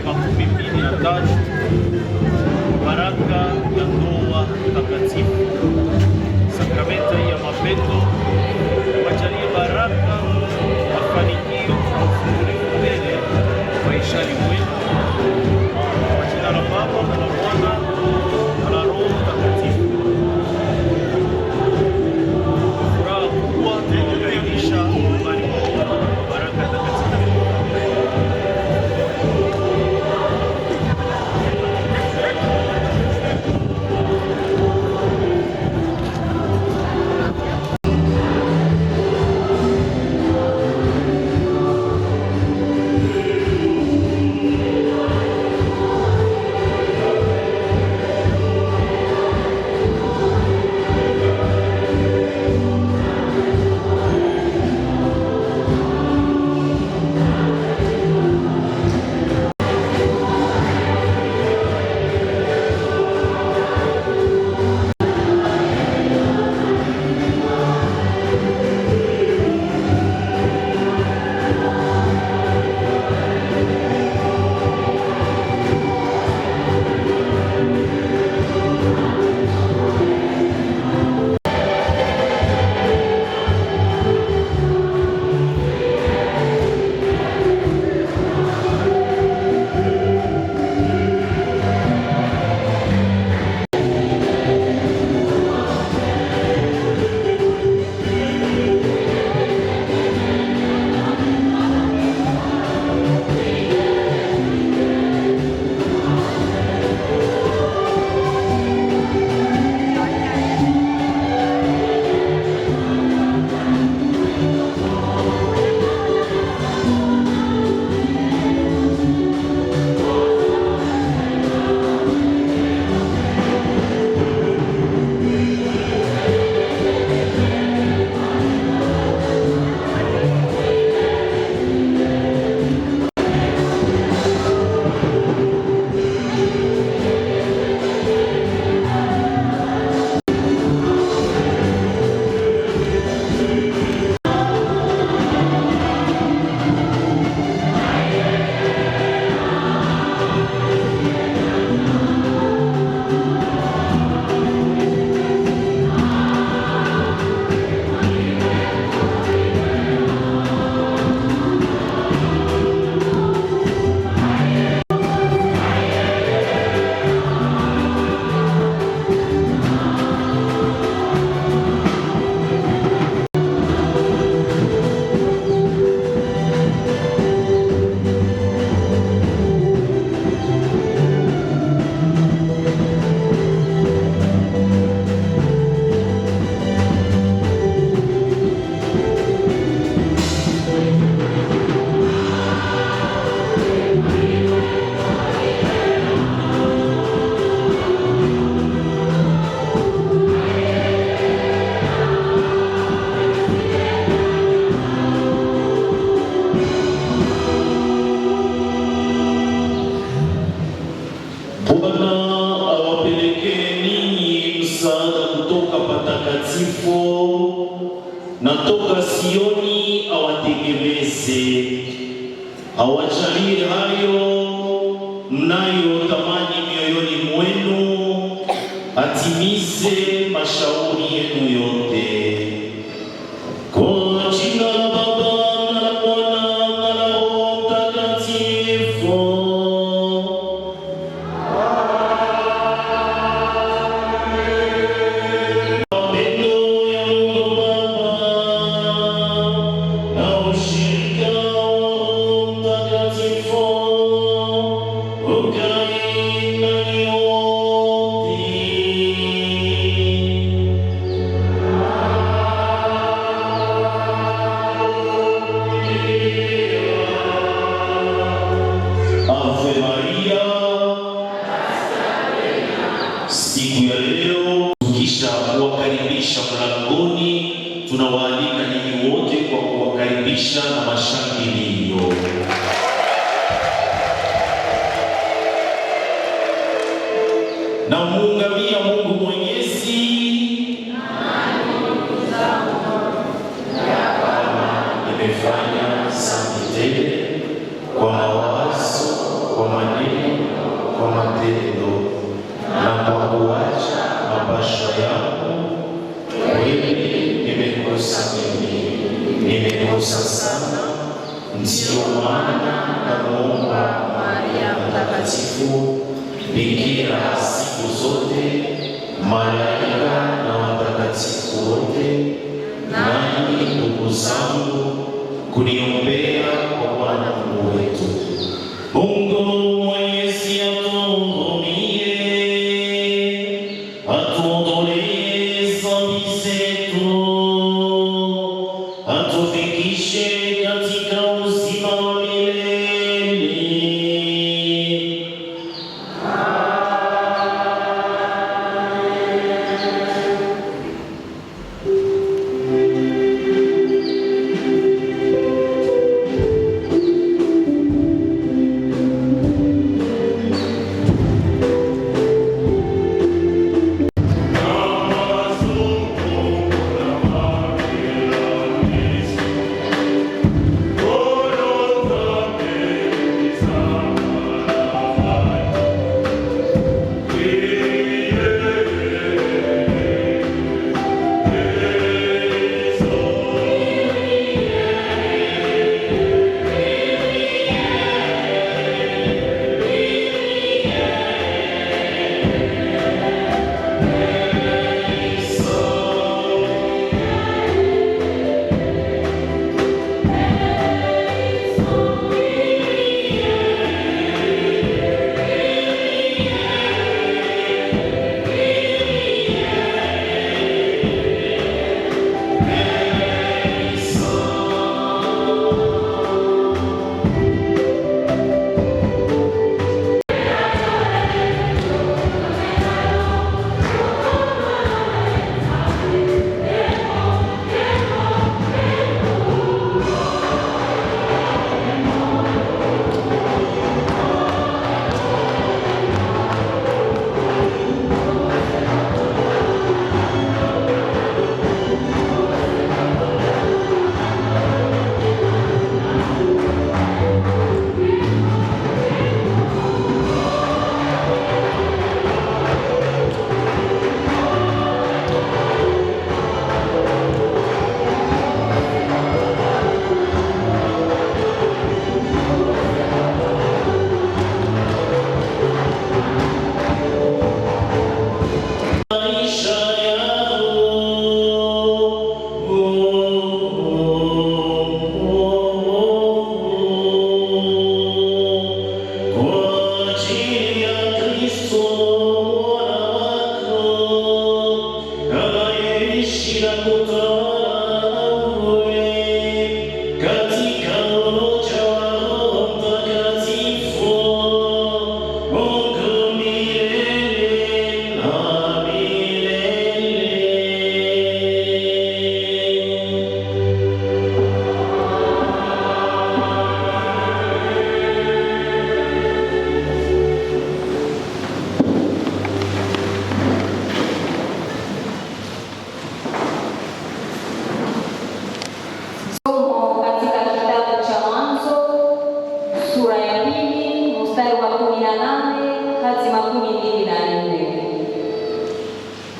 2023 baraka ya ndoa takatifu, sakramenta ya mapendo. Wajalie baraka, mafanikio na ufungulivu mbele maishani mwenu, kwa jina la Baba na la Mwana na la Roho Mtakatifu. Furaha kubwa tunawakaribisha nyumbani kwa baraka takatifu. Natoka Sioni awategemeze, awajalie hayo mnayo tamani mioyoni mwenu, atimize mashauri yenu yote. Kwa jina la Baba na la Mwana na la Roho Mtakatifu. Okay. mtakatifu, bikira siku zote, malaika na watakatifu wote, nanyi ndugu zangu, kuniombea kwa Bwana Mungu wetu. Mungu Mwenyezi atuhurumie, atuondolee dhambi zetu, atufikishe katika uzima wa milele.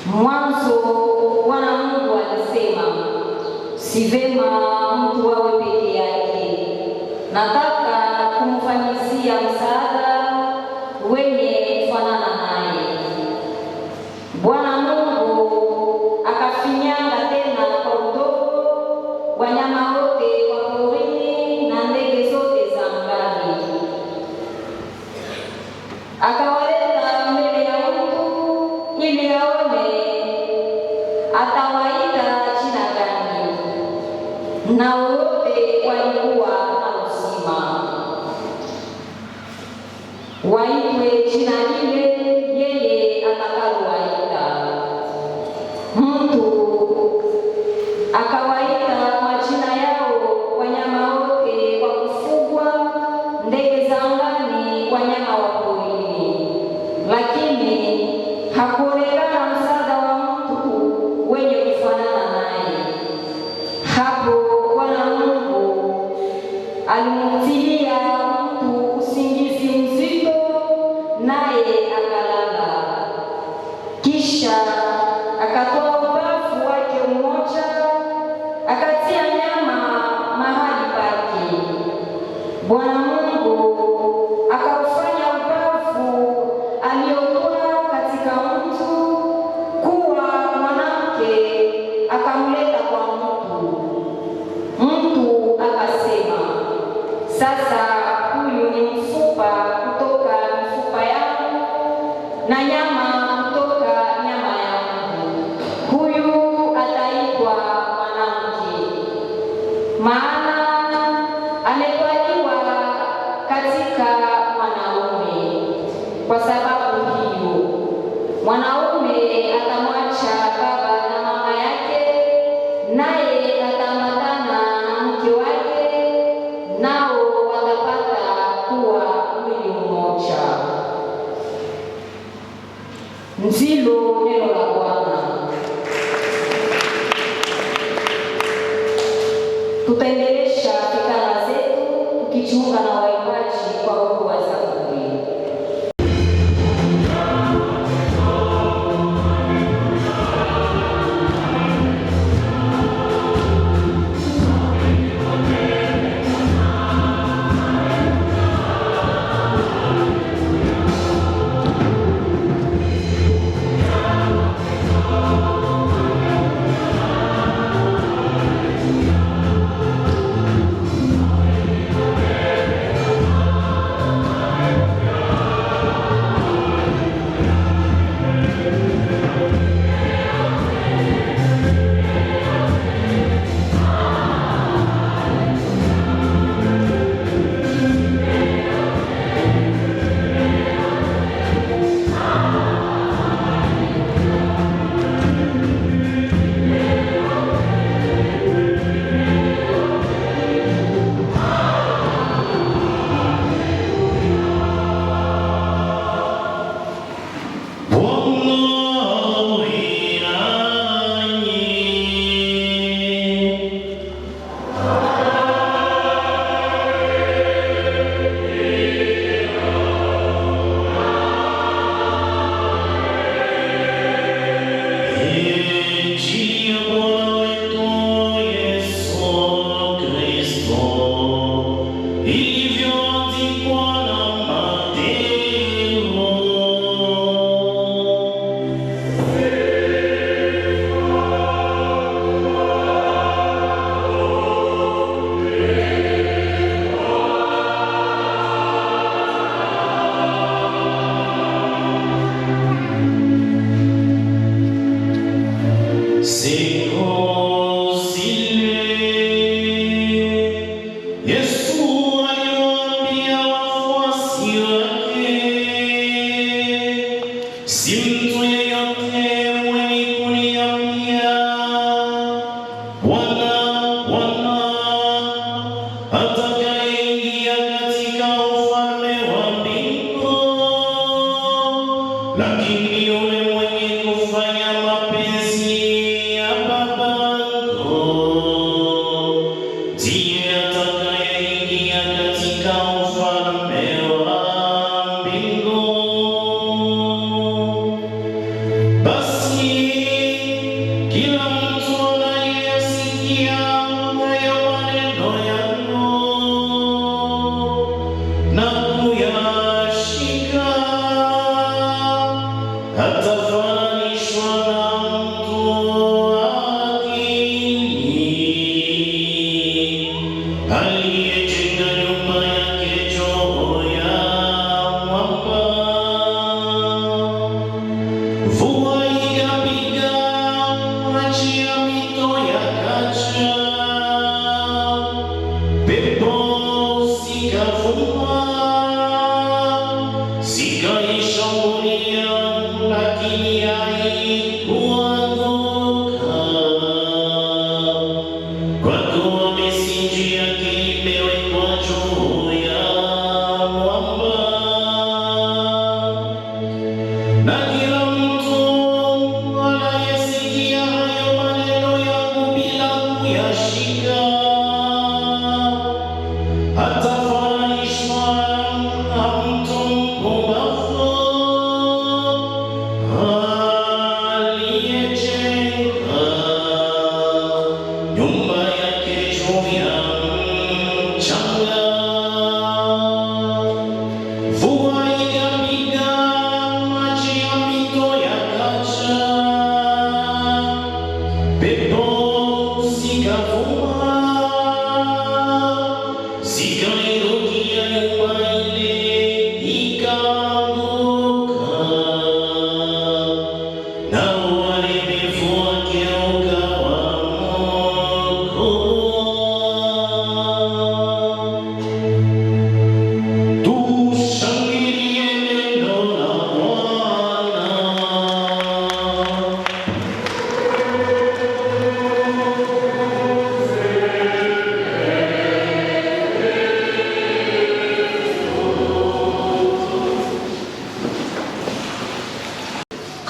Mwanzo Bwana Mungu alisema, si vema mtu awe peke yake, nataka kumfanyizia msaada wenye kufanana naye. Bwana Mungu akafinyanga tena kwa udongo wanyama wote wa porini na ndege zote za angani, akawaleta mbele ya mtu ili aone atawaita jina gani, na wote walikuwa na uzima. Waitwe jina lile yeye atakalowaita. Mtu akawaita majina yao wanyama wote wa kufugwa, ndege za angani, wanyama wa porini, lakini hakuonekana msaada wa mtu wenye kufanana naye. Hapo Bwana Mungu alimtilia mtu usingizi mzito, naye akalala. Kisha akatoa ubavu wake mmoja, akatia nyama mahali pake. Bwana Mungu akaufanya ubavu na nyama kutoka nyama yangu. Huyu ataitwa mwanamke, maana ametwaliwa katika mwanaume. Kwa sababu hiyo mwanaume atamwacha baba na mama yake, naye ataambatana na mke wake, nao watapata kuwa mwili mmoja. Ndilo neno la Bwana. Tutaendelesha fikra zetu tukijiunga na waimbaji kwa wimbo wa Zaburi.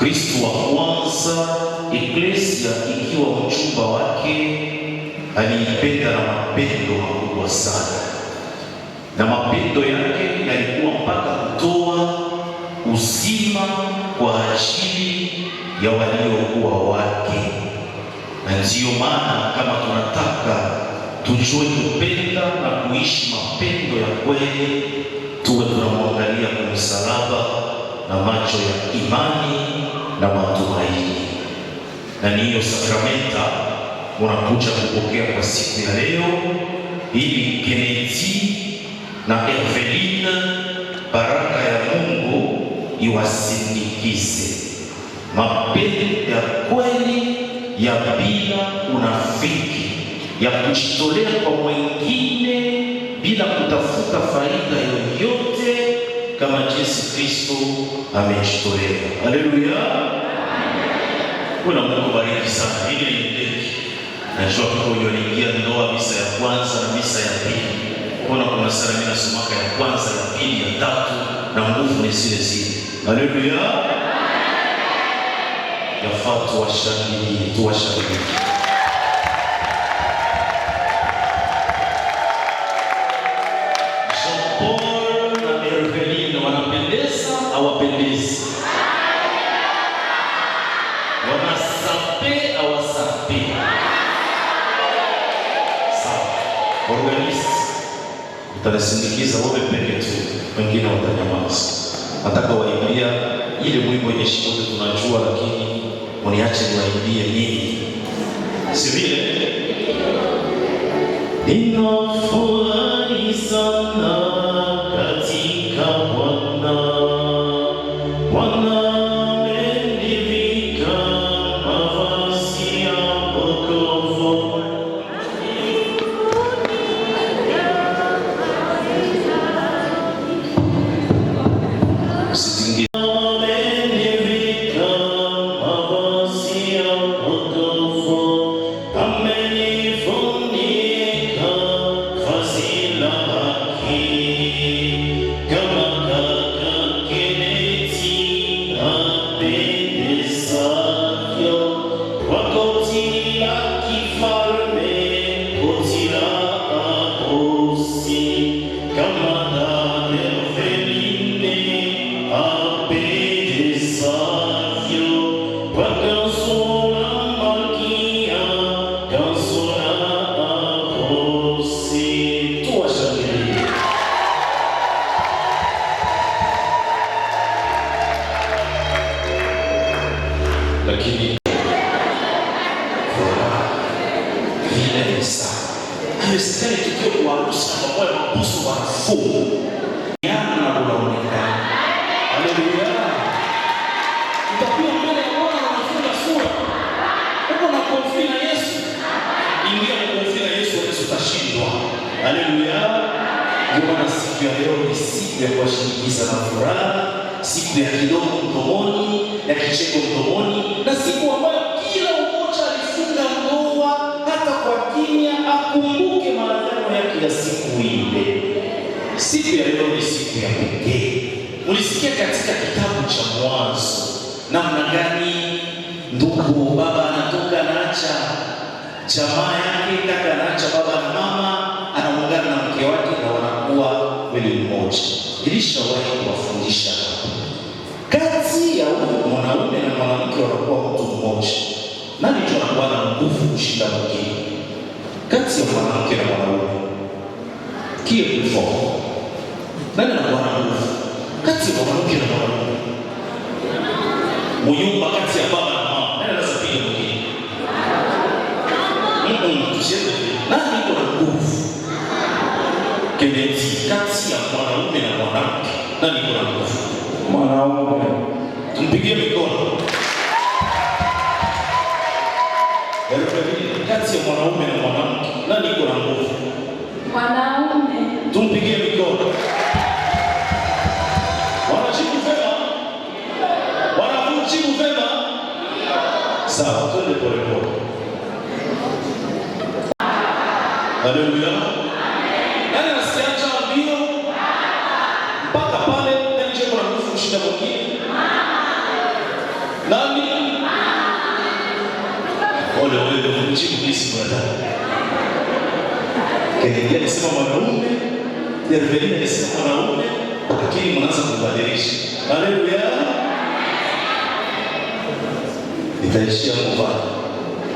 Kristo wa kwanza, Eklesia ikiwa mchumba wake, aliipenda na mapendo makubwa sana, na mapendo yake yalikuwa mpaka kutoa uzima kwa ajili ya waliokuwa wake. Na ndiyo maana kama tunataka tujue kupenda na kuishi mapendo ya kweli, tuwe tunamwangalia kwa msalaba na macho ya imani na matumaini. Na niyo sakramenta unakuja kupokea kwa siku ya leo, ili Kennedy na Eveline, baraka ya Mungu iwasindikize. Mapendo ya kweli ya bila unafiki, ya kujitolea kwa mwingine bila kutafuta faida yoyote, kama Yesu Kristo amejitolea. Haleluya. Kuna Mungu bariki sana. Ile ndeki. Najua kwa kuingia ndoa, misa ya kwanza na misa ya pili. Kuna sala mimi nasomaka ya kwanza, ya pili, ya tatu, na nguvu ni zile zile. Haleluya. Yafaa tuwashangilie. Jean-Paul na Eveline wanapendeza, hawapendezi? Wanasape, hawasape? Sawa. Organist utanisindikiza wewe peke tu, wengine watanyamaza. Nataka waimbia ile mwimbo yenye shikote tunajua, lakini uniache niwaimbie nini. Si vile? Ninafurahi sana katika Bwana. Bwana amenivika mavazi ya wokovu. Lakini vile sana haiwezekani tukio kwa harusi ambayo mabusu wanafunga yana unaonekana. Haleluya. Utakuwa mbele ya Bwana unafunga sura uko na konfi na Yesu, ingia na konfi na Yesu, utashindwa. Haleluya. Ndio maana siku ya leo ni siku ya kuwashirikisha na furaha, siku ya kidogo mdomoni, ya kicheko mdomoni, na siku ambayo kila mmoja alifunga ndoa hata kwa kimya akumbuke maadhimisho yake ya siku ile. Siku ya leo ni siku ya pekee. Mulisikia katika kitabu cha Mwanzo namna gani ndugu baba anatoka anaacha jamaa yake, kaka anaacha baba na mama, anaungana na mke wake na wanakuwa mwili mmoja. Nilishawahi kuwafundisha kati ya mwanaume na mwanamke wanakuwa mtu mmoja. Nani ndio anakuwa na nguvu kushinda mwingine? Kati ya mwanamke na mwanaume, kile kifo, nani anakuwa na nguvu? Kati ya mwanamke na mwanaume, muyumba kati ya baba na mama, nani anaweza piga mwingine? Tusiende. Nani iko na nguvu? Kennedy, kati ya mwanaume na mwanamke, nani iko na nguvu? Mwanaume. Tumpigie mikono. Kati ya mwanaume na mwanamke, nani iko na nguvu? Mwanaume. Tumpigie mikono. Wanajibu vema? Wanajibu vema? Sawa, twende polepole. Haleluya. Nani anasikia mbio? Mpaka pale nje kuna nguvu kushinda mwingine. Na kujibu Kristo brother. Kennedy alisema mwanaume, Dervelina alisema mwanaume, lakini mnaanza kubadilisha. Haleluya. Nitaishia kwa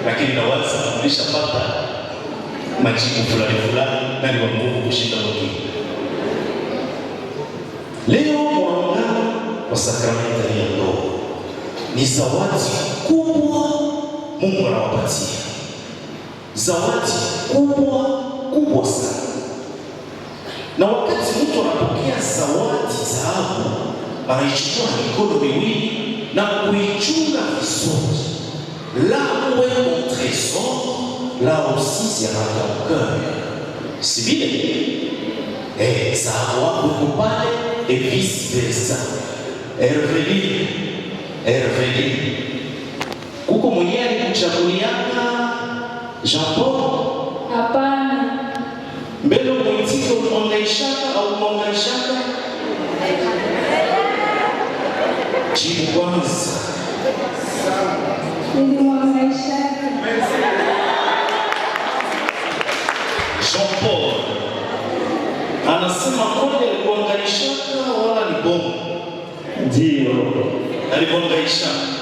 lakini nawaza mlishapata majibu fulani na ni wa nguvu kushinda wengine. Leo muungano wa sakramenti ya ndoa ni zawadi kubwa Mungu anawapatia. Zawadi kubwa sana. Na wakati mtu anapokea zawadi dhahabu, anaichukua mikono miwili na kuichunga vizuri. Là où est mon trésor, là aussi sera ton cœur. Si vile, dhahabu wako uko pale et vice versa. Herveline. Kuko mwenyewe alikuchaguliana Jean-Paul? Hapana. Mbele mwitike umwangaishaka au umwangaishaka? Jibu kwanza. Nilimwangaishaka. Jean-Paul anasema kwani alikuangaishaka wala ni bomu? Ndio. Alikuangaishaka.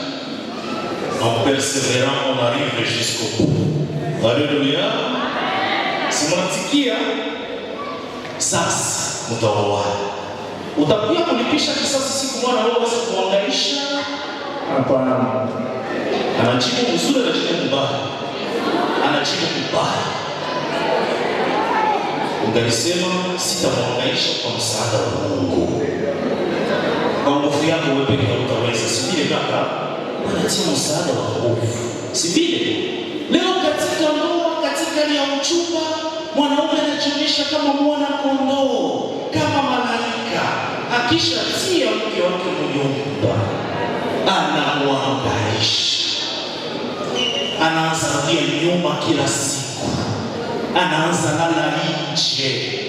En persévérant, on arrive jusqu'au bout. Alléluia. Si mnatikia sasa mtaoa. Utakuja kulipisha kisasi siku mwana wao waweze kuangaisha? Hapana. Anajibu mzuri, anajibu mbaya. Anajibu mbaya. Unganisema sitamwangaisha kwa msaada wa Mungu. Kwa nguvu yako wewe pekee utaweza. Sivile kaka, unatia msaada wa nguvu. Sivile. Leo katika ndoa, katika hali ya uchumba, mwanaume anajionyesha kama mwana kondoo, kama malaika. Akisha tia mke wake mnyumba, anamwangaisha. Anaanza kuja nyuma kila siku. Anaanza lala nje.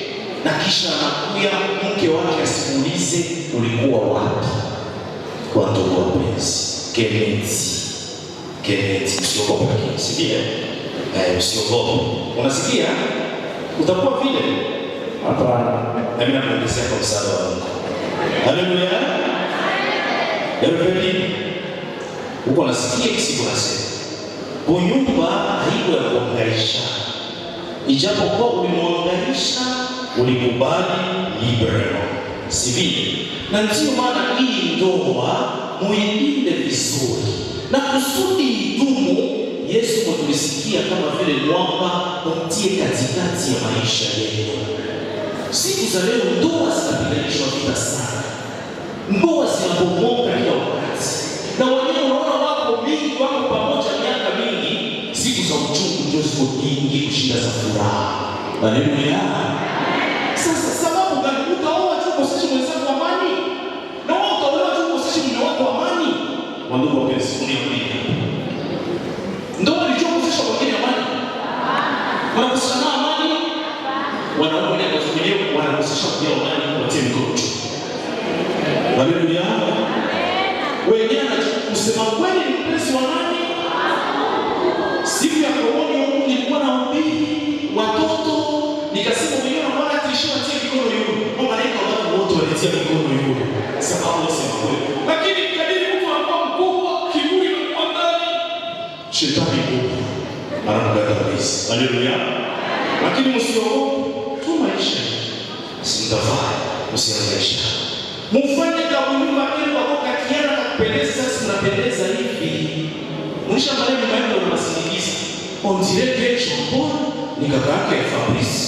Na kisha anakuja mke wake asimulize ulikuwa wapi. Kwa ndugu wapenzi, Kennedy, usiogope lakini sivile. Usiogope. Unasikia? Utakuwa vile? Hapana. Na mimi nakuongezea kwa msaada wa Mungu. Haleluya. Herveline. Uko nasikia kisiku nasema. Kunyumba haiko ya kuangaisha. Ijapokuwa ulimwangaisha, ulikubali librement. Sivile. Na ndio maana hii ndoa muilinde vizuri. Na kusudi idumu, Yesu mtulisikia kama vile mwamba umtie katikati ya maisha yenu. Siku za leo ndoa zinapiganishwa vita sana. Ndoa zinabomoka kila wakati. Na wengine unaona wako mingi, wako pamoja miaka mingi, siku za uchungu ndio ziko nyingi kushinda za furaha. Haleluya. Sasa sababu gani utaoa tu kusishi mwenzako amani? Na wewe utaoa tu kusishi mume wako amani? Wandugu wapenzi, uniambie. Ndoa ni chombo cha wengine amani? Wanakusana amani? Wanaume kwa sababu wanakusisha kwa amani kwa timu yetu. Haleluya. Wengine kusema kweli ni mpenzi wa nani? Siku ya koroni huko nilikuwa nahubiri watoto, nikasema mwenyewe mara tishia tia mikono yule. Malaika watu wote walitia mikono yule. Sababu sema kweli. Lakini kadiri mtu anakuwa mkubwa, kiburi kinakuwa ndani. Shetani yuko anamgada kabisa. Haleluya. Lakini msiogope tu maisha. Simtafaa, msiangaisha. Mufanye kabulima ili wako katiana na kupendeza. Sasa mnapendeza hivi. Mwisha mbali mnaenda na masindikizi. On dirait que Jean-Paul ni kaka yake Fabrice.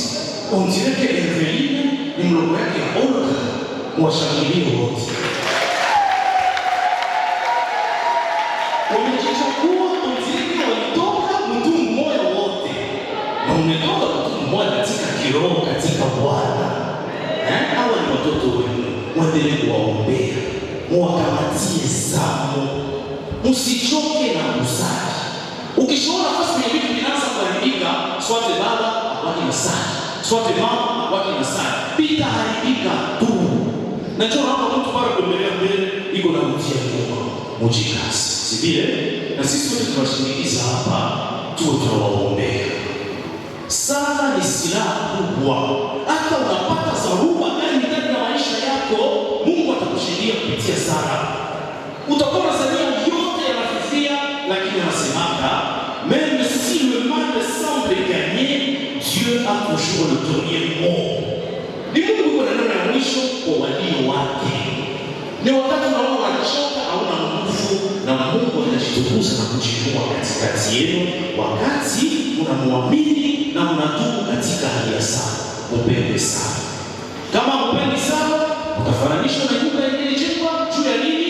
On dirait que Herveline ni mdogo yake Olga. Mwashangilie wote. Wamejichukua mziki walitoka mtu mmoja wote. Na umetoka mtu mmoja katika kiroho katika Bwana. Hawa ni watoto wenu. Mwendelee kuwaombea. Mwakamatie zamu. Msichoke na kusali. Ukishaona basi kwenye vitu vinaanza kuharibika, swate baba abaki na sali. Swate mama abaki na sali. Pita haribika tu. Najua hapa mtu pale kuendelea mbele iko na mtia nyuma. Mujikasi. Si vile? Na sisi wote tunashinikiza hapa tuwe tunawaombea. Sala ni silaha kubwa. Hata unapata dharuba gani ndani ya maisha yako, Mungu atakusaidia kupitia sala. Utakuwa unasaidia yote yanafifia, lakini anasemaka même si le mal semble gagner, Dieu a toujours le dernier mot. Ni Mungu yuko na neno ya mwisho kwa walio wake. Ni wakati unaona unachoka, hauna nguvu, na Mungu anajitukuza na kujinua katikati yenu, wakati unamwamini na unatubu katika hali ya sala. Upende sana. Kama upendi sana, utafananishwa na nyumba iliyojengwa juu ya nini?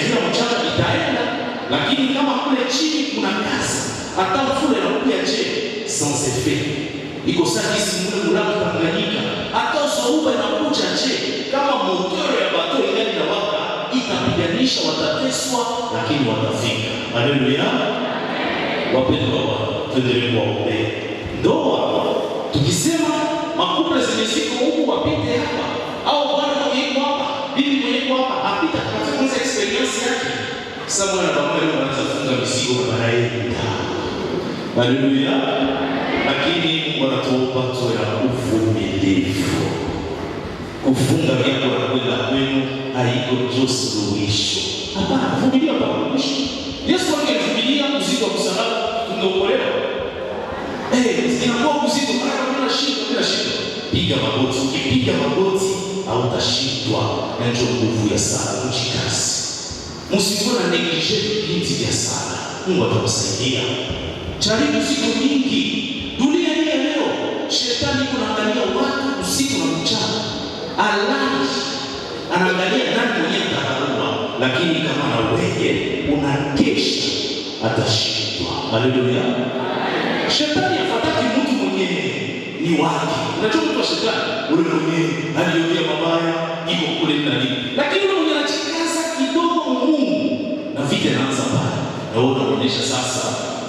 Juu ya mchanga itaenda, lakini kama kule chini kuna kazi, hata mfule na kuya je, sans effet. Iko sasa mule mlango Tanganyika, hata usoruba inakuja je, kama moteur ya bato ingali na waka, itapiganisha, watateswa, lakini watafika. Haleluya. Wapendwa wa tuendelee kuwaombea. Ndoa tukisema makuple zenye ziko huku wapite hapa, au bwana mwenye yuko hapa, bibi mwenye yuko hapa, apita katika kwanza experience yake. Sasa mwana baba leo anaanza kufunga mizigo na baadaye ndio. Haleluya. Lakini Mungu anatuomba tuwe na uvumilivu. Kufunga vyako na kwenda kwenu haiko tu suluhisho. Hapana, vumilia mpaka mwisho. Yesu angevumilia mzigo wa msalaba, tungeokolewa. Inakuwa mzigo, kuna shida. Piga magoti. Ukipiga magoti hautashindwa. Na ndio nguvu ya sala, kujikaza. Msikuwe na neglige vipindi vya sala. Mungu atakusaidia. Jaribu siku nyingi. Dunia hii leo, shetani kunaangalia watu usiku na mchana. Allah anaangalia nani mwenye atakarua, lakini kama na wewe unakesha, atashindwa. Haleluya. Shetani hafataki mtu mwenye ni wake. Unajua mtu wa shetani, ule mwenye aliyodia mabaya, iko kule ndani. Lakini ule mwenye anachikaza kidogo Mungu, na vita inaanza pale. Na wewe unaonyesha sasa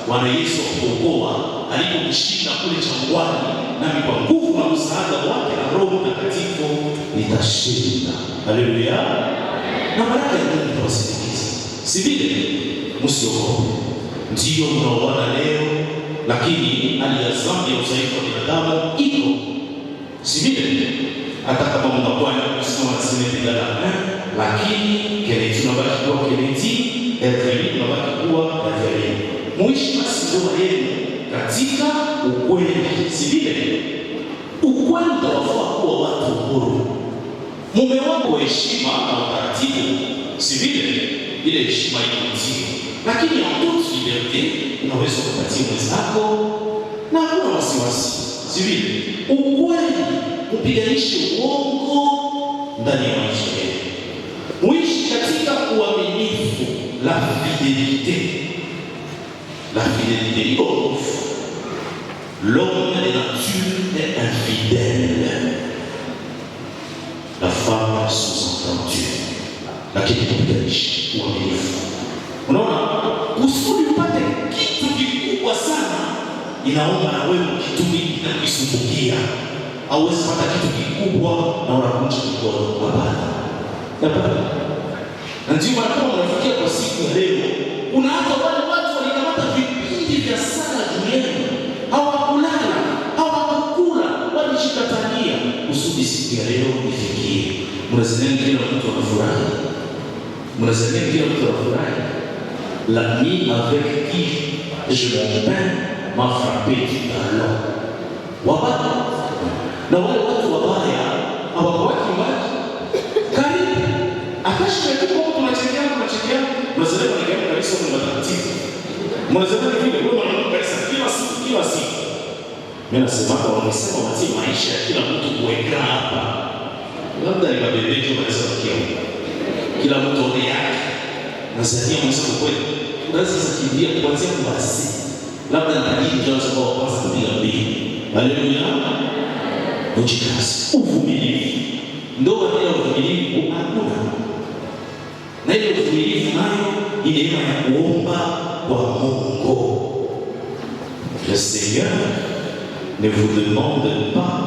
Bwana Yesu akuokoa alipomshinda kule jangwani, nami kwa nguvu na msaada wake na Roho Mtakatifu nitashinda. Haleluya. Na baraka ya Mungu itawasindikiza. Si vile msiogope. Ndio mnaoona leo, lakini hali ya dhambi ya udhaifu wa binadamu iko. Si vile hata kama mnakuwa na kusema nasema bila, lakini kile tunabaki kuwa keleti, tunabaki kuwa dhaifu. Muishi basi ndoa yenu katika ukweli. Si vile ukweli utawafaa kuwa watu huru. Mume wako heshima na utaratibu, si vile ile heshima iko nzio, lakini en toute liberté unaweza kupatia mwenzako na hakuna wasiwasi. Si vile ukweli upiganishe uongo ndani ya maisha yenu. Muishi katika uaminifu, la fidélité. La fidélité, l'homme de nature est infidèle. La femme sous-entendue. Lakini tupiganishe uaminifu. Unaona, kusudi upate kitu kikubwa sana, inaomba na wewe ukitumia na kuisumbukia. Hauwezi pata kitu kikubwa na unakunja mkono. Hapana. Na ndio maana kama unafikia kwa siku ya leo, kuna hata wale watu walikamata vipindi vya sala duniani, hawakulala, hawakukula, walishikatania kusudi siku ya leo ifikie. Mnazania kila mtu anafurahi. L'ami avec qui je me peins m'a frappé du talon. Wabaya na wale watu wabaya hawawaki maji karibu akashika tu kwa tunachekea mnazalema na gani kabisa kwa matatizo mnazalema vile kwa maana kabisa kila siku mimi nasema kwa wamesema wati maisha ya kila mtu kuweka hapa labda ni mabebejo wanaweza kukia kila mtu one yake nazania mwanzo kweli unaweza kukimbia kuanzia kwa basi labda ndani ndio sababu kwanza kupiga mbili. Haleluya. Ujikaze, uvumilivu. Ndoa bila uvumilivu hakuna. Na ile uvumilivu nayo ni neema ya kuomba kwa Mungu. Le Seigneur ne vous demande pas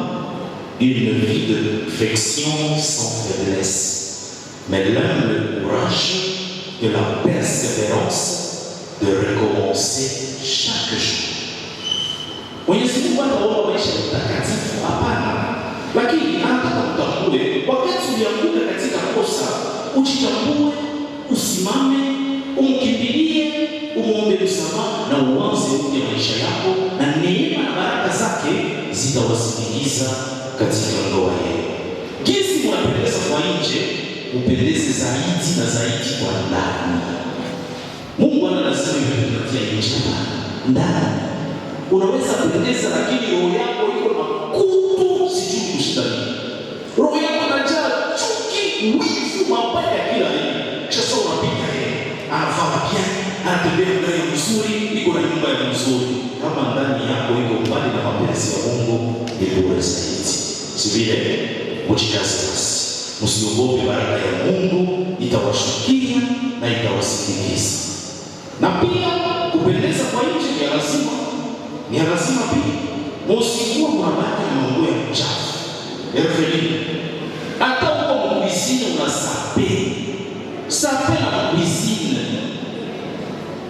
une vie de perfection sans faiblesse, mais l'humble courage et la persévérance de recommencer chaque jour. Mwenyezi Mungu anaomba maisha ya utakatifu, hapana. Lakini anataka mtambue wakati ulianguka katika kosa, ujitambue, usimame, umkimbilie, umuombe msamaha na uanze upya maisha yako, na neema na baraka zake zitawasindikiza katika ndoa yenu. Jinsi mnapendeza kwa nje, upendeze zaidi na zaidi kwa ndani. Mungu anasema yutupatia nje ndani. Unaweza kupendeza lakini roho yako iko na kutu, sijui kushtaki. Roho yako inajaa chuki, wivu, mabaya ya kila aina. Sasa unapita yeye, anavaa pia, anatembea ndani ya mzuri, iko na nyumba ya mzuri. Kama ndani yako iko mbali na mapenzi ya Mungu, ni bora zaidi. Si vile mjikaze basi. Msiogope, baraka ya Mungu itawashukia na itawasindikiza. Na pia kupendeza kwa nje ni lazima. Ni lazima pia. Msikuwa mwanamke na mambo ya uchafu. Erefeli. Hata uko mkuizini unasape. Sape na mkuizini.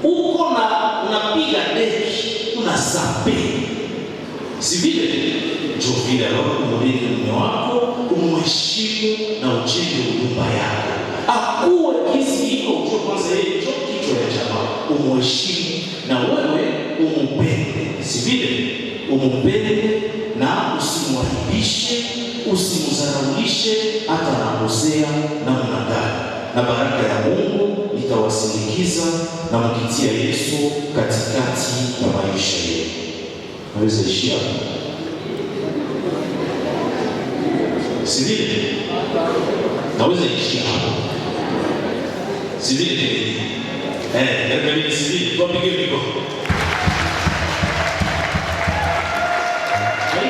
Uko na unapiga deki, unasape. Si vile ndio vile leo kumulika mume wako, kumheshimu na ujenge nyumba yako. Akuwe kisi iko ujue kwanza yeye ndio kichwa ya jamaa. Umheshimu na wewe umpende. Si vile umpende na usimwaribishe, usimdharaulishe hata anakosea namna gani. Na baraka ya Mungu itawasindikiza na mkitia Yesu katikati ya maisha yenu. Naweza ishia. Si vile? Naweza ishia hapo. Si vile? Angalia si vile. Tupige mikono.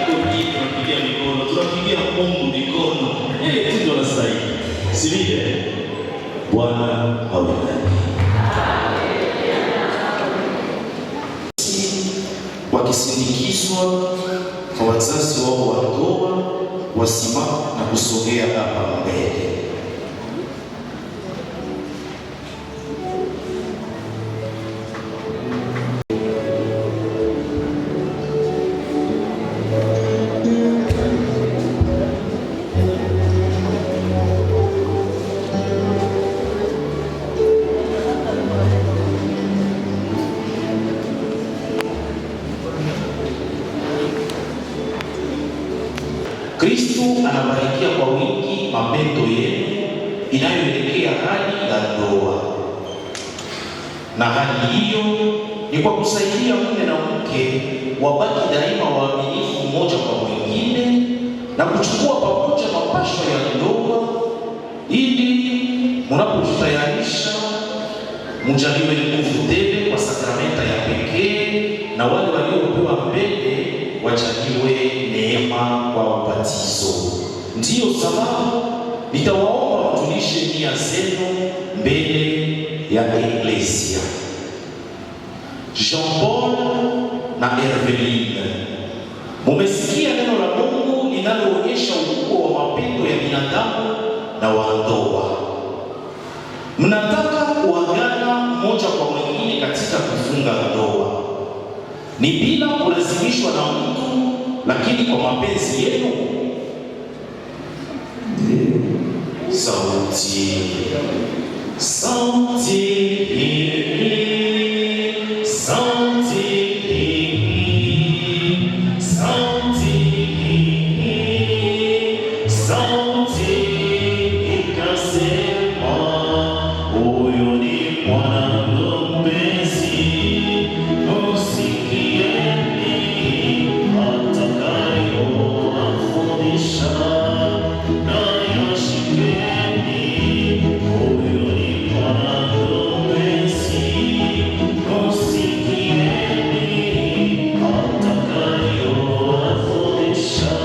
Tunapigia mikono, tunapigia Mungu mikono. Yeye ndio anastahili. Si vile? Bwana awabariki. Wakisindikizwa kwa wazazi wao wa ndoa, wasimama na kusogea hapa mbele. Kristo anabarikia kwa wingi mapendo yenu inayoelekea hali ya ndoa. Na hali hiyo ni kwa kusaidia mume na mke wabaki daima waaminifu mmoja kwa mwingine na kuchukua pamoja mapasho ya ndoa, ili mnapojitayarisha mjaliwe nguvu tele kwa sakramenta ya pekee, na wale waliopewa mbele wajaliwe neema kwa ubatizo. Ndiyo sababu nitawaomba mtulishe nia zenu mbele ya Eklesia. Jean-Paul na Herveline, mumesikia neno la Mungu linaloonyesha ukubwa wa mapendo ya binadamu na wa ndoa. Mnataka kuagana mmoja kwa mwingine katika kufunga ndoa. Ni bila kulazimishwa na mtu, lakini kwa mapenzi yenu. Sauti, sauti, sauti, sauti, sauti ikasema, huyu ni mwanangu mpenzi, usikieni atakayo afundisha, nayo shikeni, huyu ni mwanangu mpenzi, usikieni atakayo afundisha,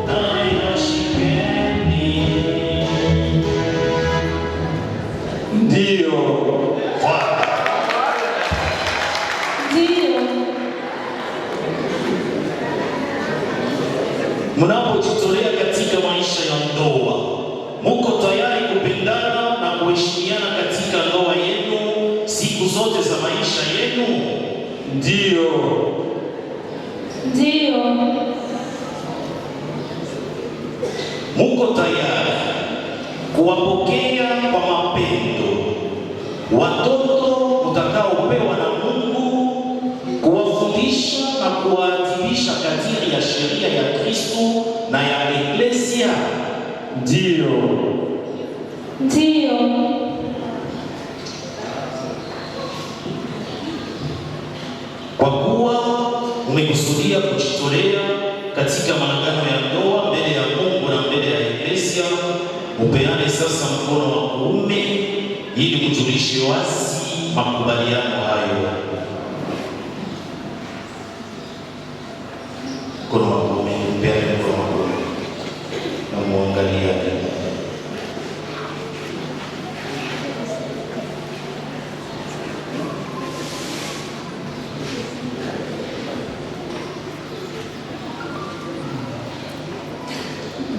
nayo shikeni. Ndio mnapojitolea katika maisha ya ndoa, muko tayari kupendana na kuheshimiana katika ndoa yenu siku zote. zote za maisha yenu? Ndiyo. Ndiyo. Muko tayari kuwapokea kwa mapendo watoto mtakaopewa na Mungu, kuwafundisha na kuwaadibisha kadiri ya sheria ya Kristo na ya Eklesia? Ndiyo. Ndiyo. Kwa kuwa umekusudia kujitolea katika maagano ya ndoa mbele ya Mungu na mbele ya Eklesia, upeane sasa mkono wa kuume ili kujulishe wazi makubaliano hayo. Mkono wa kuume, upeane mkono wa kuume na muangaliane.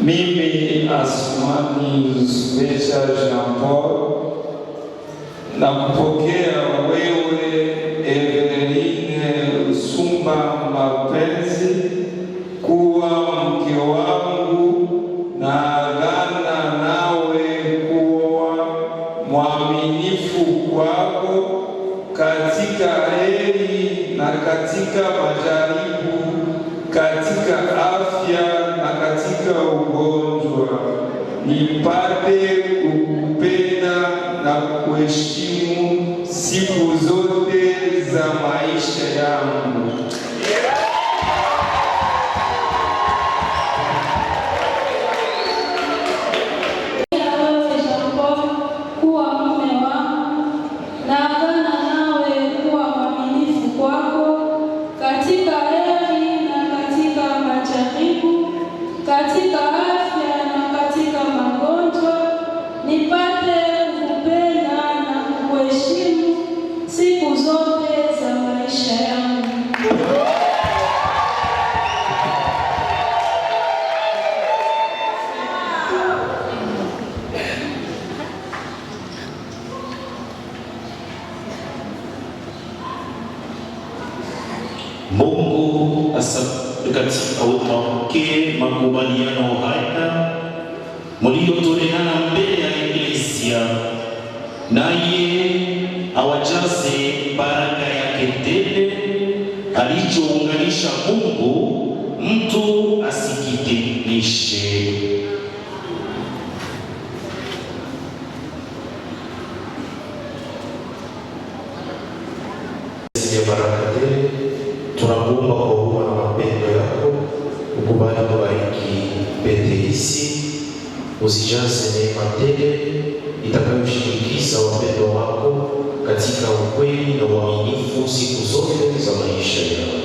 Mimi Asmani Special Jean Paul na kupokea wewe Eveline Sumba Mapenzi kuwa mke wangu, na agana nawe kuwa mwaminifu kwako katika heri na katika majaribu, katika afya na katika ugonjwa, nipate kukupenda na kuheshimu siku zote za maisha yangu. Mungu katika upokee makubaliano haya mliotoleana mbele ya Eklesia, naye awajaze baraka yake tele alichounganisha Mungu, mtu asikitenganishe. Baraka tele tunakuomba kwa huruma na mapendo yako, ukubali kubariki pete hizi, uzijaze neema tele itakayoshindikiza wapendwa wako katika ukweli na uaminifu siku zote za maisha yao.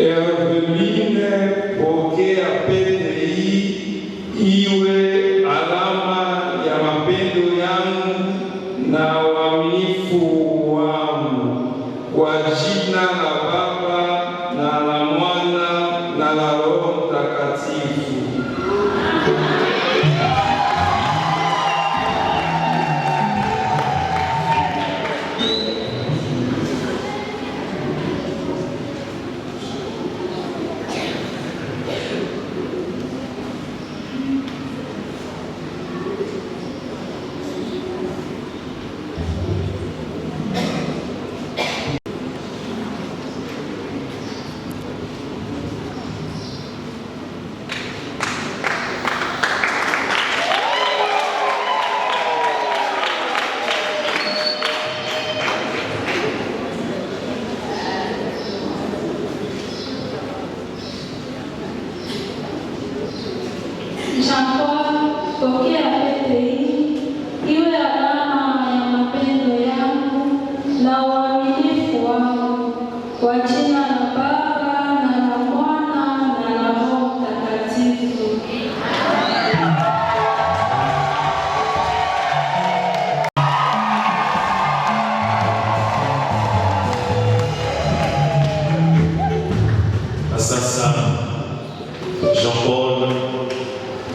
Eveline, pokea pete hii iwe alama ya mapendo yangu na uaminifu wangu, kwa jina la Baba na la Mwana na la Roho Mtakatifu. Jean Paul, pokea pete hii iwe alama ya mapendo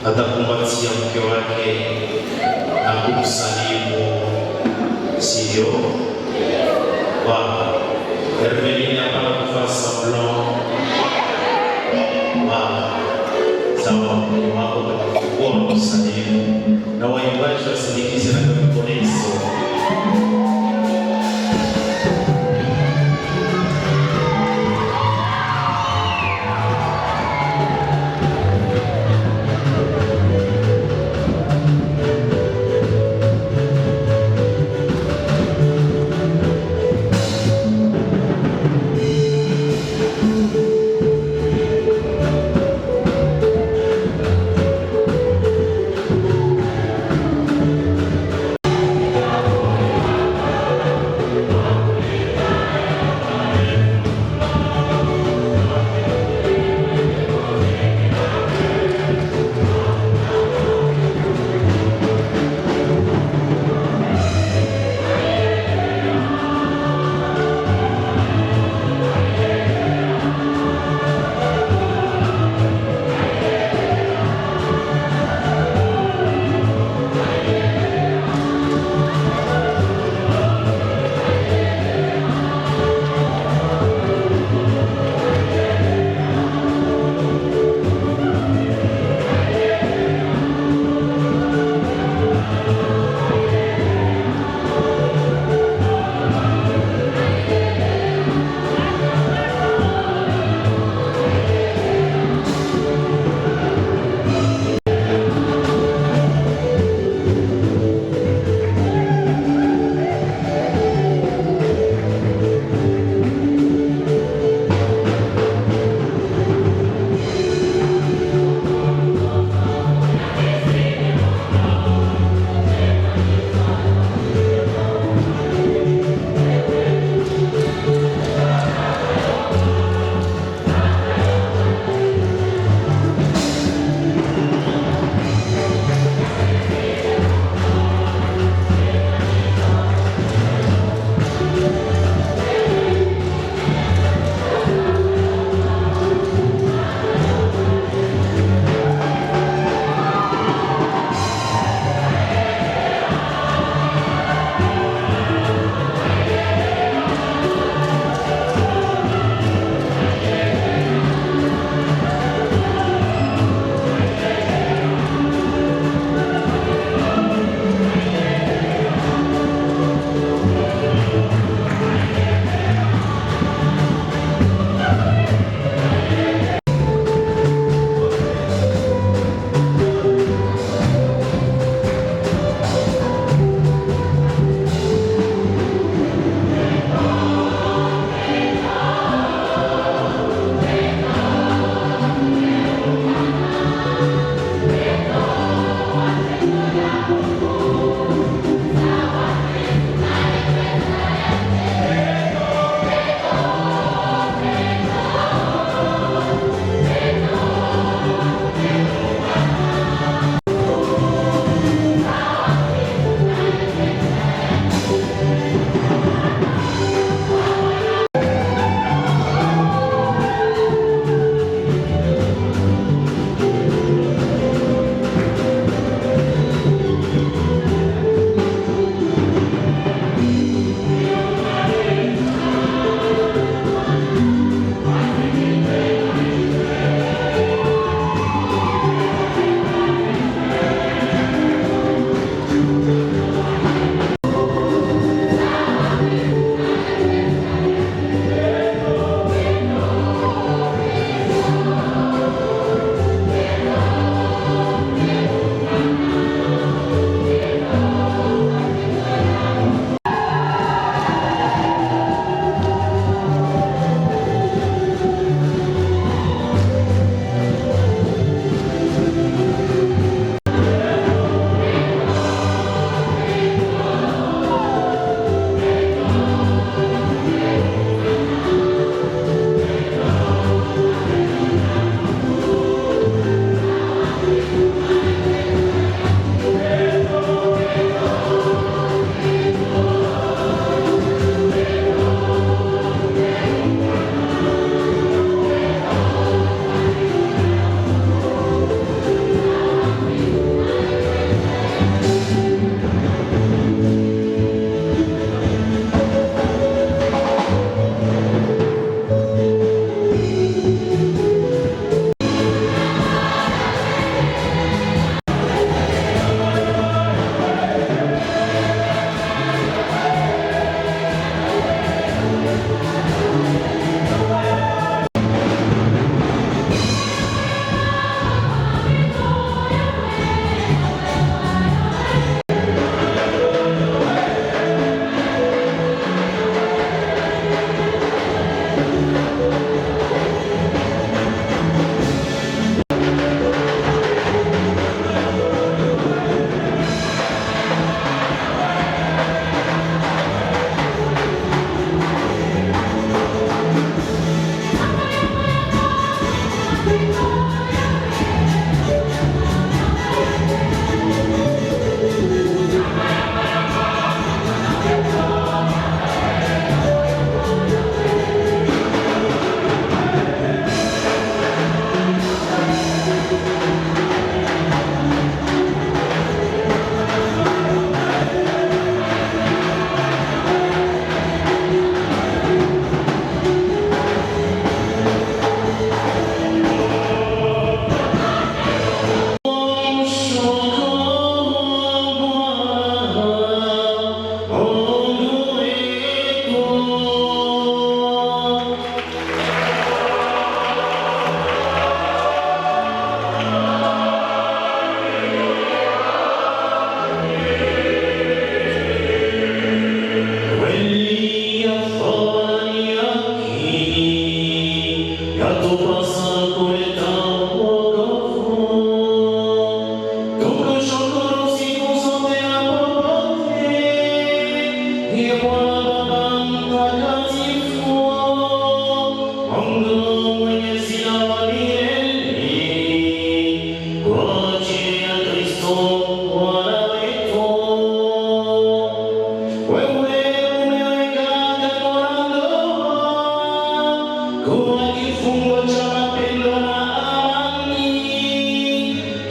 atakumbatia mke wake na kumsalimu, sivyo? Baba Hermeline hapana kuvaa sabulon. Baba sawa, mke wako utakufungua na kusalimu, na waimbaji wasindikize na mikonezo.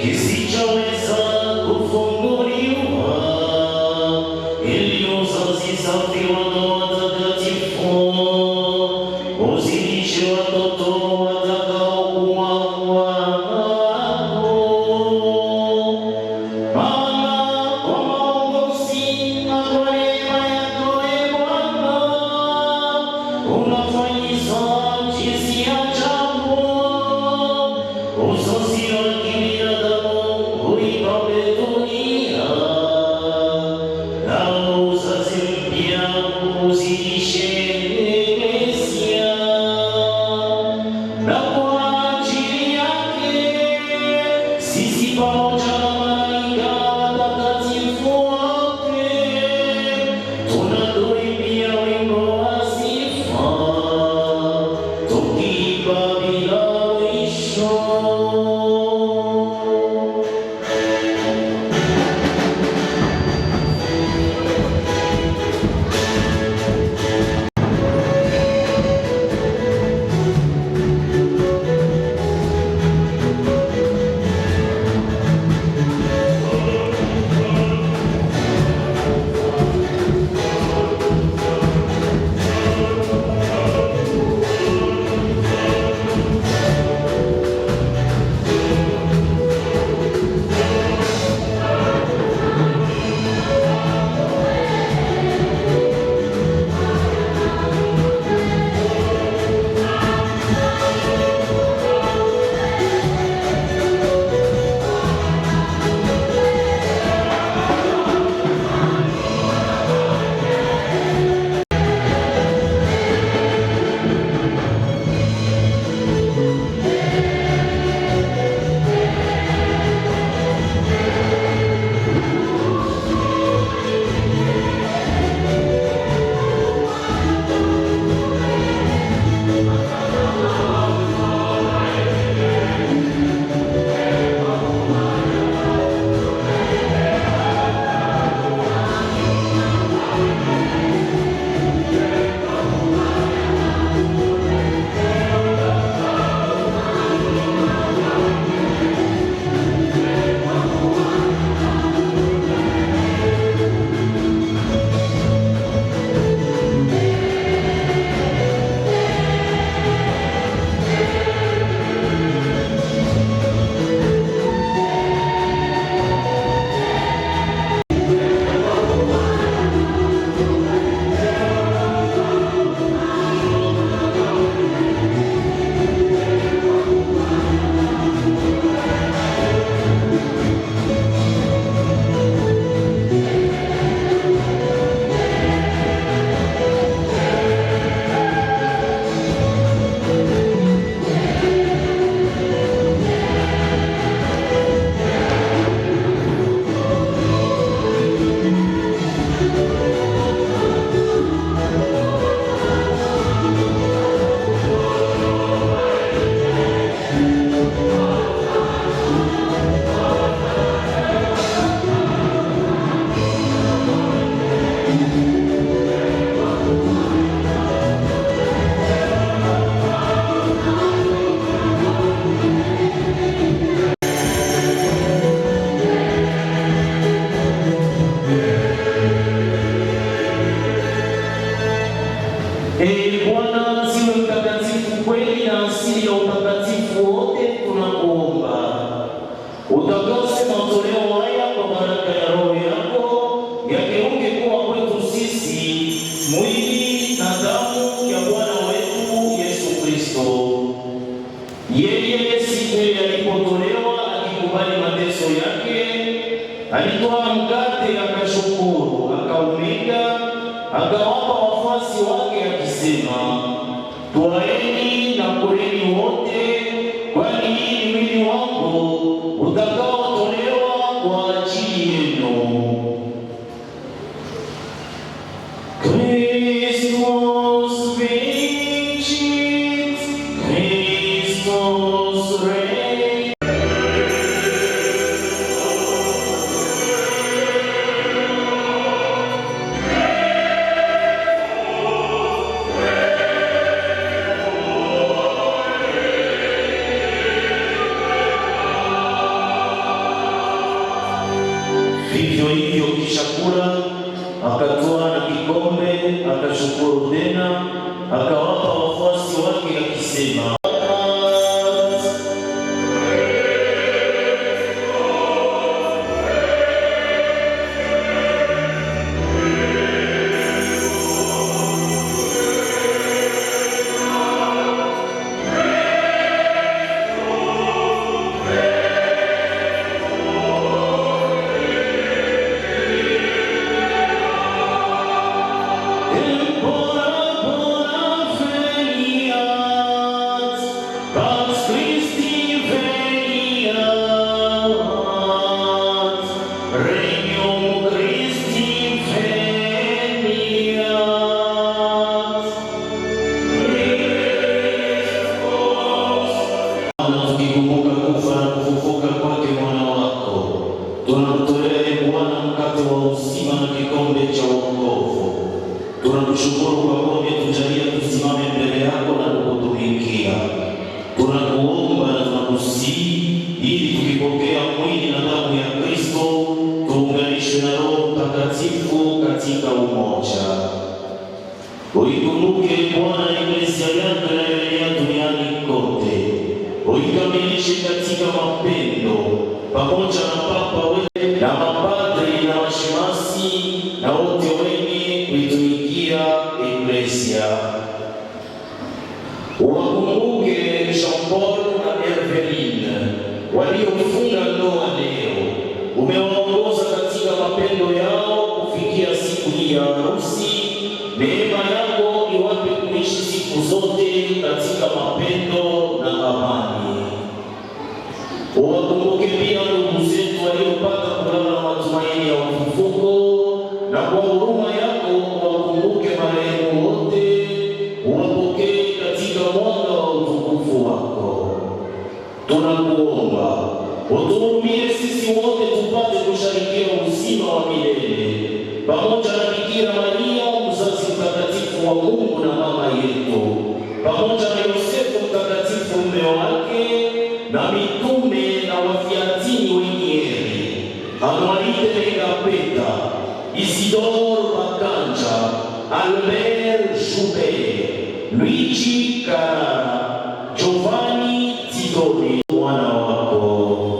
kisichoweza kufunguliwa, ili uzazi safi wa ndoa takatifu uzidishe watoto watakaokuwa wako. Maana kwa maongozi na kwa neema yako, Ee Bwana, unafanyisa jinsi ya ajabu uzazi wa kibinadamu uipambe dunia, na uzazi mpya uzidishe Eklesia. Na kwa ajili yake sisi pamoja na malaika watakatifu wote tunakuimbia wimbo wa sifa tukiimba bila mwisho. Ee Bwana, siwe mtakatifu kweli na asili ya utakatifu wote, tunakuomba utakase matoleo haya kwa baraka ya Roho yako, yageuke kuwa kwetu sisi mwili na damu ya Bwana wetu Yesu Kristo. Yeye siku ile alipotolewa akikubali mateso yake, alitwaa mkate, akashukuru, akaumega, akawapa wafuasi wake akisema, twaeni na kuleni wote, kwani hii ni mwili wangu utakaotolewa kwa ajili yenu. Christus vincit, Christus reigns. Vivyo hivyo kisha kula, akatwaa na kikombe, akashukuru tena, akawapa wafuasi wake akisema, tunakushukuru kwa kuwa umetujalia tusimame mbele yako na kukutumikia. Tunakuomba na tunakusihi ili tukipokea mwili na damu ya Kristo tuunganishwe na Roho Mtakatifu katika umoja. Uikumbuke Bwana Eklesia yako inayoenea duniani kote, uikamilishe katika mapendo pamoja na Papa wetu na mapadri na mashemasi na wote wenye kuitumikia Eklesia. Uwakumbuke Jean-Paul na Herveline waliofunga ndoa leo, umewaongoza katika mapendo yao kufikia siku hii ya harusi. Neema yako iwape kuishi siku zote katika mapendo na amani. Uwakumbuke pia ndugu zetu waliopata kulala na matumaini ya ufufuko, na kwa huruma yako uwakumbuke marehemu wote, uwapokee katika mwanga wa utukufu wako. Tunakuomba utuhurumie sisi wote tupate kusharikia uzima wa milele pamoja na Bikira Maria mzazi mtakatifu wa Mungu na mama yetu, pamoja na Yosefu mtakatifu mume wake, na mitume na wafiatini wenye heri, Anuarite Legapeta, Isidore Makanja, Albert Joubert, Luigi Carrara, Giovanni Tidoni, mwana wako.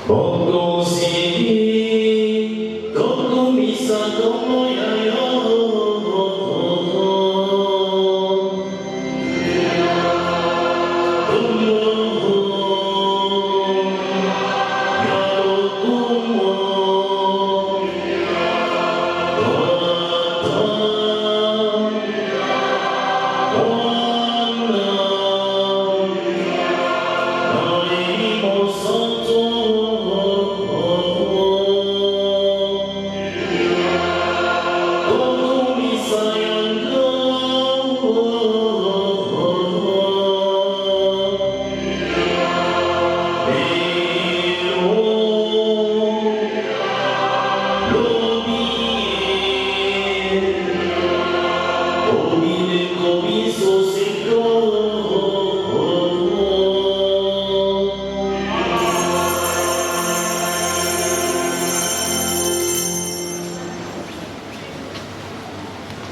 Bongo sini, Bongo misa, Bongo yayo.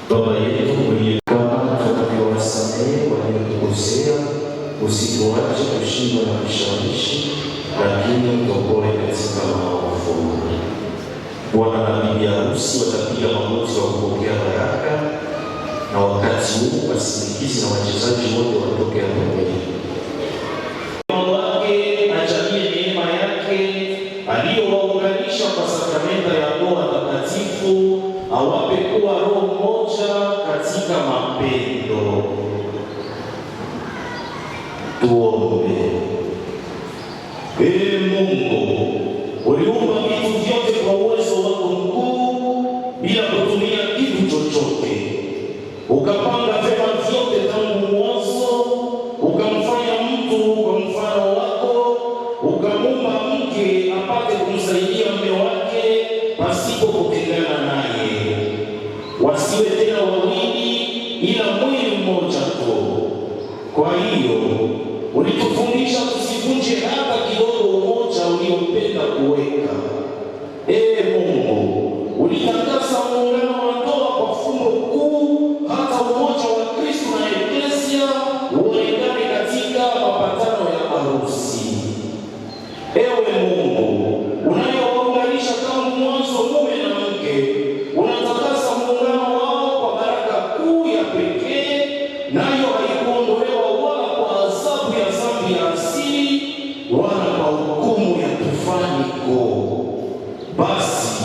Baba yetu uliye wasamehe waliotukosea, usituache kushindwa na vishawishi, lakini utuokoe katika maovu. Bwana na bibi harusi watapiga magoti wa kupokea baraka, na wakati huu wasindikizi na wachezaji wote watoke pembeni. Wake ajalie neema yake aliyowaunganisha kwa sakramenta ya ndoa takatifu, awape kuwa roho moja katika mapendo. Tuombe. Ee Mungu, uliumba vitu vyote kwa uwezo wako mkuu bila kutumia kitu chochote. Ukapanga vyema vyote tangu mwanzo, ukamfanya mtu kwa mfano wako, ukamuumba mke apate kumsaidia mume wake pasipo kutengana naye, wasiwe tena wawili ila mwili mmoja tu. Kwa hiyo ulitufundisha tusivunje hata kidogo umoja mwaliko. Basi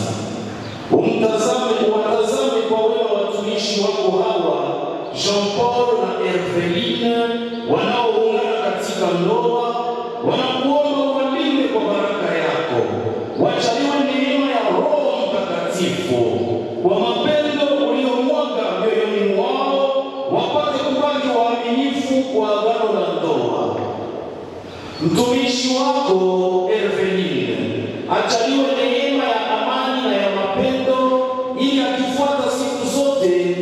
uwatazame kwa wema watumishi wako hawa Jean Paul na Herveline wanaoungana katika ndoa, wanakuomba uwalinde kwa baraka yako. Wajaliwe neema ya Roho Mtakatifu kwa mapendo uliomwaga mioyoni mwao, wapate kubaki waaminifu kwa agano la ndoa. Mtumishi wako Herveline ajaliwe neema ya amani na ya mapendo, ili akifuata siku zote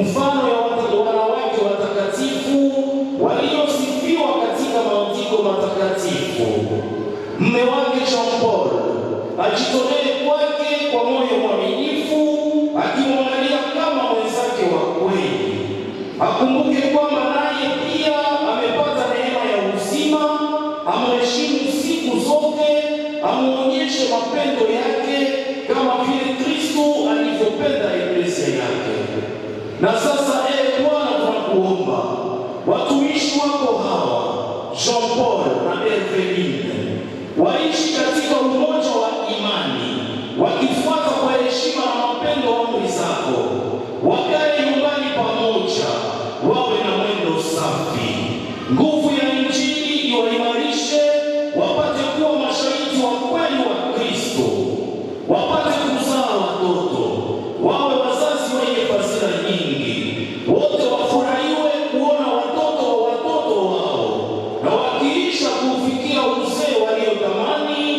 mfano ya wanawake watakatifu waliosifiwa katika maandiko matakatifu. Mme wake Jean Paul ajitolee kwake kwa moyo mwaminifu, akimwangalia kama mwenzake wa kweli. Akumbuke kwamba naye pia amepata neema ya uzima, amheshimu siku zote, amuonyeshe mapendo yake kama vile Kristo alivyopenda Eklesia yake. Na sasa Bwana, tunakuomba watumishi wako hawa Jean Paul na Herveline waishi katika umoja wa imani, wakifuata kwa heshima na mapendo amri zako. Wakae nyumbani pamoja, wawe na mwendo safi. Nguvu ya Injili iwaimarishe, wapate kuwa mashahidi wa kweli wa Kristo, wapate kuzaa watoto, wawe wazazi wenye fadhila nyingi. Wote wafurahiwe kuona watoto wa watoto wao, na wakiisha kufikia uzee waliotamani,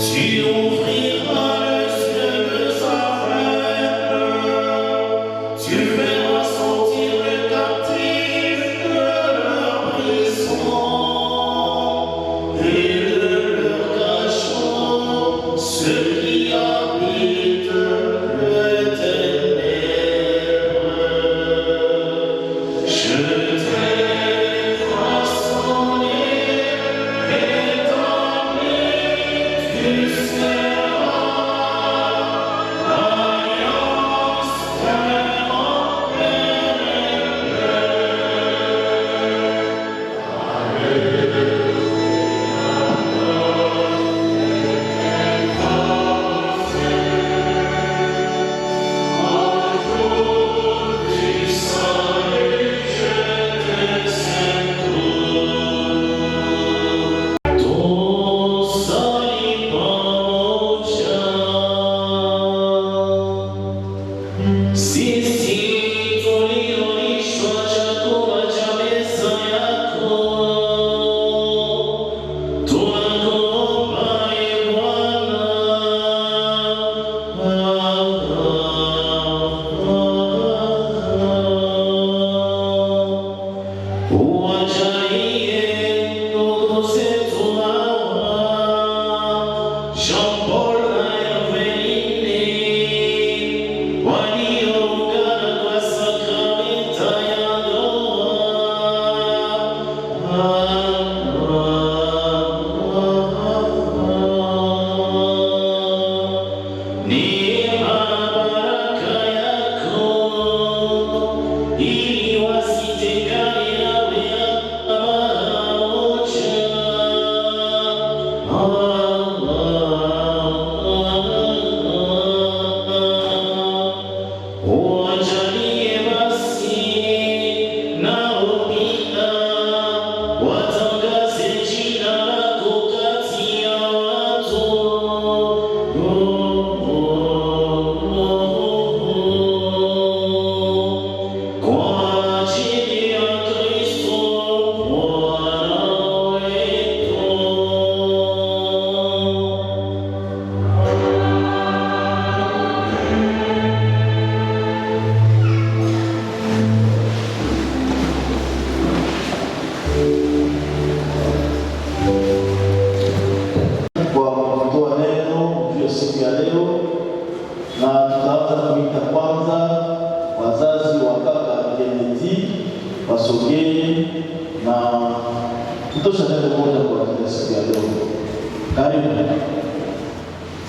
Tu ouvriras le ciel de sa ferme, tu feras sortir les captifs de leur prison et de leur cachot ceux qui habitent le ténèbre. Je t'ai façonné et tu seras l'alliance wasogee na kutosha neno moja kwa ajili ya siku ya leo. Karibu.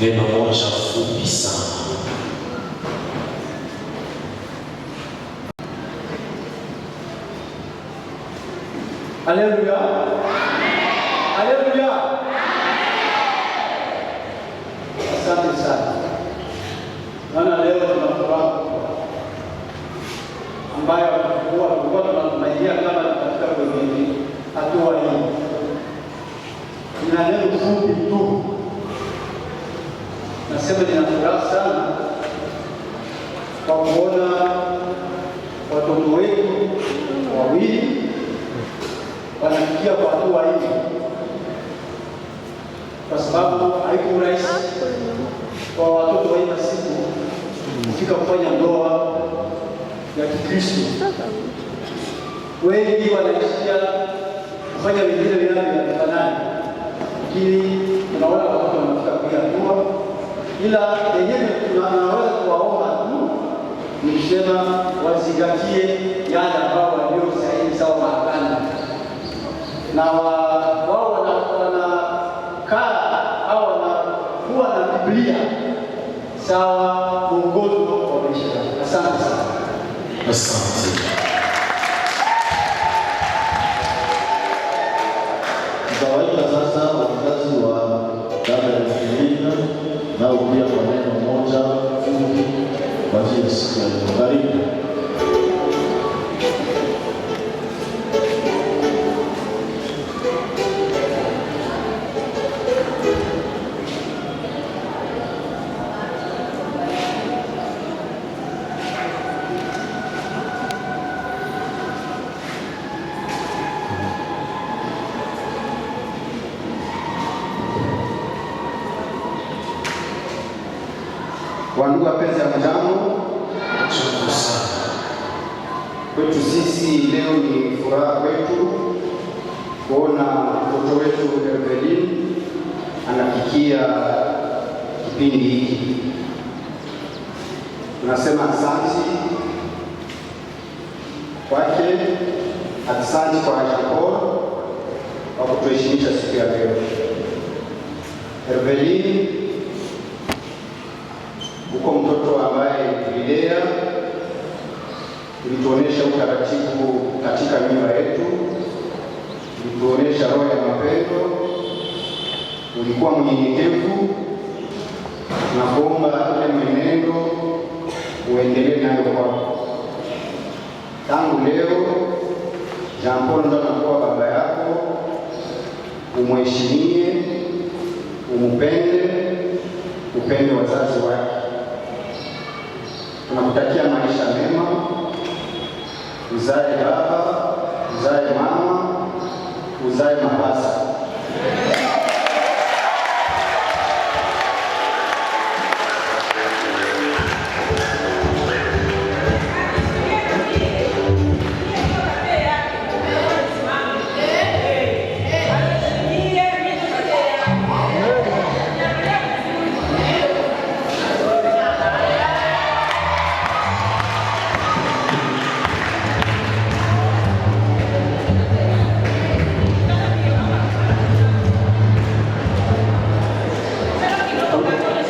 Neno moja fupi sana. Haleluya. Haleluya. Asante sana. Maana leo tuna furaha ambayo tulikuwa tunatumaia kama katika kwenye hatua hii. Nina neno fupi tu. Nasema nina furaha sana kwa kuona watoto wetu wawili wanafikia kwa hatua hii, kwa sababu haiko rahisi kwa watoto wa hii siku kufika kufanya ndoa ya Kikristo. Wengi wanaishia kufanya vingine vinavyofanana, lakini tunaona watoto wanafika kwa hatua, ila yenyewe tunaweza kuwaomba tu ni kusema wazingatie yale ambao walio sahihi sawa maagano, na wao wanakaa au wanakuwa na Biblia sawa mwongozo wa maisha. Asante sana. Asante. Kawaida sasa wazazi wa dada ya Filina nao pia kwa neno moja fupi kwa ajili ya siku ya leo. Karibu. Wandugu wapenzi, hamjambo? Jambo sana. Kwetu sisi leo ni furaha kwetu kuona mtoto wetu Evelyn anafikia kipindi hiki. Tunasema asante kwake, asante kwa Jacob kwa kutuheshimisha siku ya leo. Evelyn, uko mtoto ambaye tulilea, ulituonesha utaratibu katika nyumba yetu, ulituonesha roho ya mapendo, ulikuwa mnyenyekevu. Tunakuomba ile mwenendo uendelee nayo kwako. Tangu leo Jean Paul ndo anakuwa baba yako, umheshimie, umupende, upende wazazi wake. Tunakutakia maisha mema, uzae baba, uzae mama, uzae mapasa.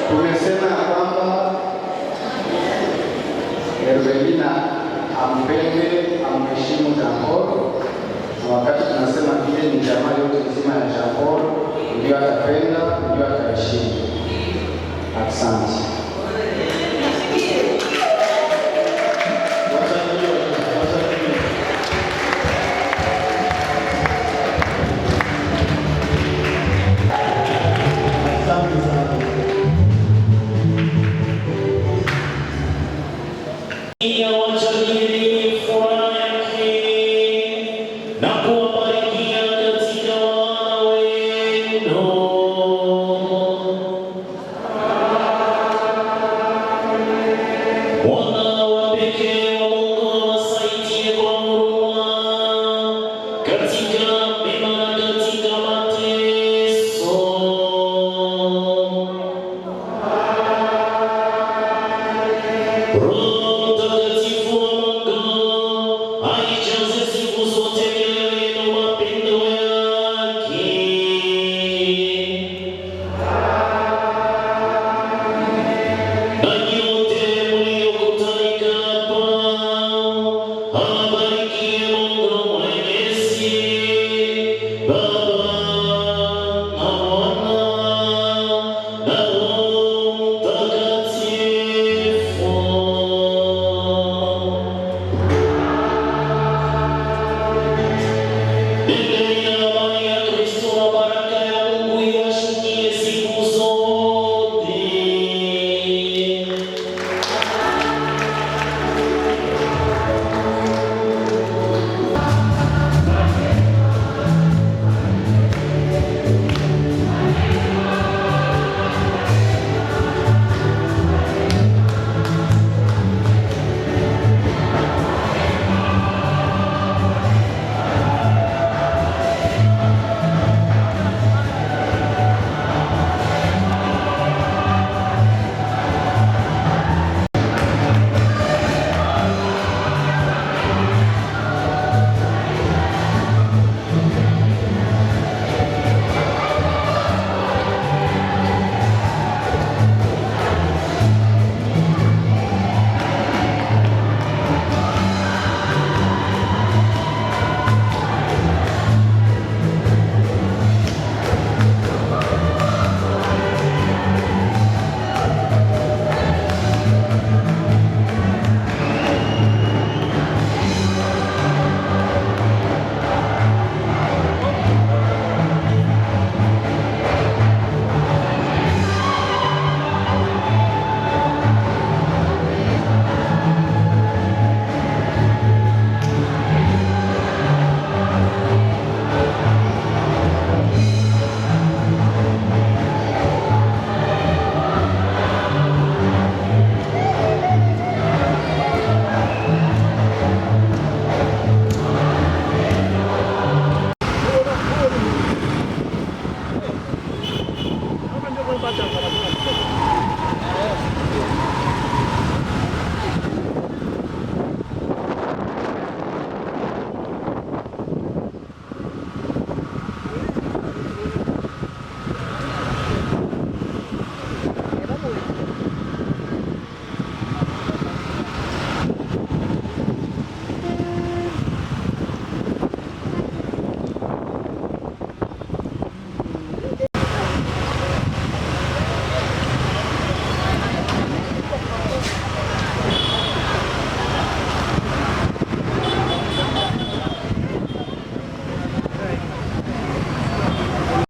Tumesema kwamba Evelyn ampende, amheshimu Jean Paul, na wakati tunasema vile ni jamaa yote nzima ya Jean Paul ndio atapenda, ndio ataheshimu. Asante.